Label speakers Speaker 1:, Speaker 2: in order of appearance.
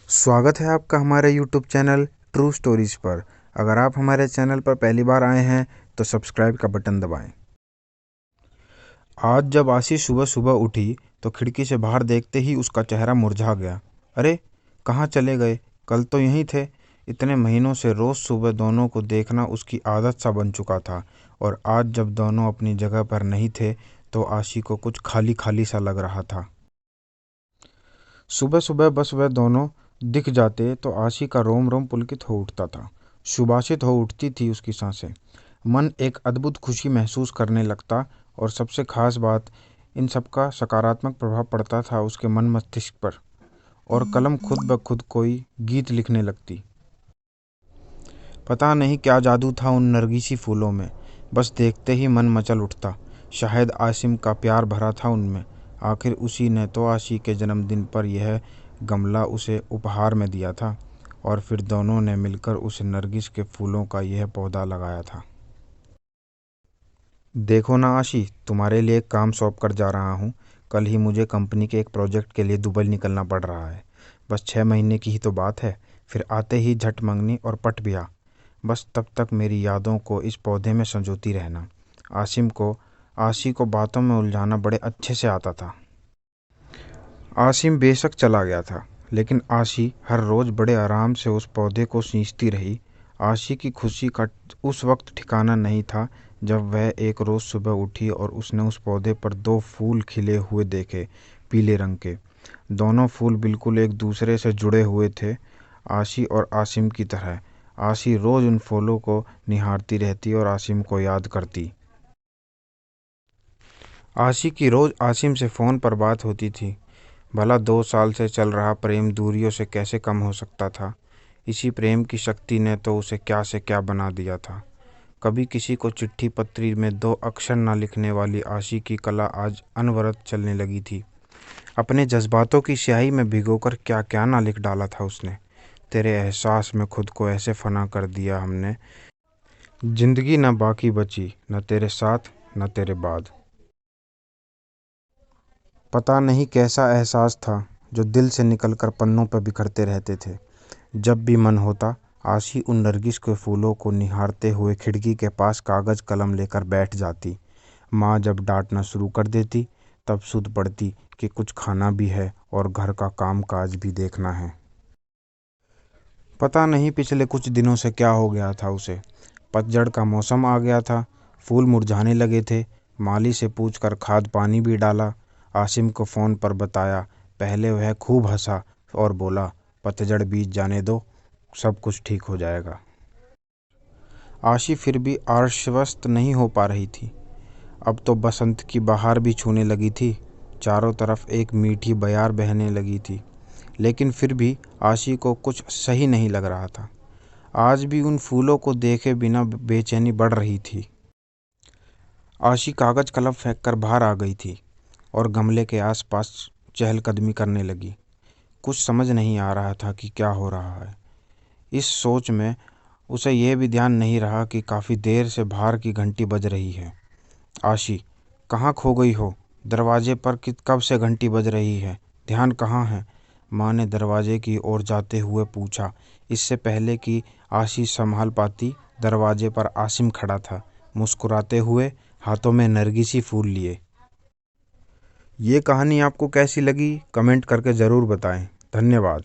Speaker 1: स्वागत है आपका हमारे YouTube चैनल ट्रू स्टोरीज पर। अगर आप हमारे चैनल पर पहली बार आए हैं तो सब्सक्राइब का बटन दबाएं। आज जब आशी सुबह सुबह उठी तो खिड़की से बाहर देखते ही उसका चेहरा मुरझा गया। अरे, कहाँ चले गए? कल तो यहीं थे। इतने महीनों से रोज़ सुबह दोनों को देखना उसकी आदत सा बन चुका था, और आज जब दोनों अपनी जगह पर नहीं थे तो आशी को कुछ खाली खाली सा लग रहा था। सुबह सुबह बस वह दोनों दिख जाते तो आशी का रोम रोम पुलकित हो उठता था। सुभाषित हो उठती थी उसकी सांसें। मन एक अद्भुत खुशी महसूस करने लगता, और सबसे खास बात, इन सब का सकारात्मक प्रभाव पड़ता था उसके मन मस्तिष्क पर, और कलम खुद ब खुद कोई गीत लिखने लगती। पता नहीं क्या जादू था उन नरगिसी फूलों में, बस देखते ही मन मचल उठता। शायद आसिम का प्यार भरा था उनमें। आखिर उसी ने तो आशी के जन्मदिन पर यह गमला उसे उपहार में दिया था, और फिर दोनों ने मिलकर उस नरगिस के फूलों का यह पौधा लगाया था। देखो ना आशी, तुम्हारे लिए एक काम सौंप कर जा रहा हूँ। कल ही मुझे कंपनी के एक प्रोजेक्ट के लिए दुबई निकलना पड़ रहा है। बस 6 महीने की ही तो बात है। फिर आते ही झट मंगनी और पट ब्याह। बस तब तक मेरी यादों को इस पौधे में संजोती रहना। आशी को बातों में उलझाना बड़े अच्छे से आता था। आसिम बेशक चला गया था, लेकिन आशी हर रोज़ बड़े आराम से उस पौधे को सींचती रही। आशी की खुशी का उस वक्त ठिकाना नहीं था जब वह एक रोज़ सुबह उठी और उसने उस पौधे पर 2 फूल खिले हुए देखे, पीले रंग के। दोनों फूल बिल्कुल एक दूसरे से जुड़े हुए थे, आशी और आसिम की तरह। आशी रोज़ उन फूलों को निहारती रहती और आसिम को याद करती। आशी की रोज़ आसिम से फ़ोन पर बात होती थी। भला 2 साल से चल रहा प्रेम दूरियों से कैसे कम हो सकता था? इसी प्रेम की शक्ति ने तो उसे क्या से क्या बना दिया था। कभी किसी को चिट्ठी पत्री में 2 अक्षर न लिखने वाली आशी की कला आज अनवरत चलने लगी थी। अपने जज्बातों की स्याही में भिगोकर क्या क्या ना लिख डाला था उसने। तेरे एहसास में खुद को ऐसे फना कर दिया हमने, जिंदगी न बाकी बची, न तेरे साथ न तेरे बाद। पता नहीं कैसा एहसास था जो दिल से निकलकर पन्नों पर बिखरते रहते थे। जब भी मन होता, आशी उन नरगिस के फूलों को निहारते हुए खिड़की के पास कागज़ कलम लेकर बैठ जाती। माँ जब डांटना शुरू कर देती, तब सुध पड़ती कि कुछ खाना भी है और घर का काम काज भी देखना है। पता नहीं पिछले कुछ दिनों से क्या हो गया था उसे। पतझड़ का मौसम आ गया था, फूल मुरझाने लगे थे। माली से पूछकर खाद पानी भी डाला, आसिम को फ़ोन पर बताया। पहले वह खूब हंसा और बोला, पतझड़ बीत जाने दो, सब कुछ ठीक हो जाएगा। आशी फिर भी आश्वस्त नहीं हो पा रही थी। अब तो बसंत की बहार भी छूने लगी थी, चारों तरफ एक मीठी बयार बहने लगी थी। लेकिन फिर भी आशी को कुछ सही नहीं लग रहा था। आज भी उन फूलों को देखे बिना बेचैनी बढ़ रही थी। आशी कागज़ कलम फेंक कर बाहर आ गई थी और गमले के आसपास चहलकदमी करने लगी। कुछ समझ नहीं आ रहा था कि क्या हो रहा है। इस सोच में उसे यह भी ध्यान नहीं रहा कि काफ़ी देर से बाहर की घंटी बज रही है। आशी, कहाँ खो गई हो? दरवाजे पर कब से घंटी बज रही है, ध्यान कहाँ है? माँ ने दरवाजे की ओर जाते हुए पूछा। इससे पहले कि आशी संभाल पाती, दरवाजे पर आसिम खड़ा था, मुस्कुराते हुए, हाथों में नरगिसी फूल लिए। ये कहानी आपको कैसी लगी कमेंट करके ज़रूर बताएं। धन्यवाद।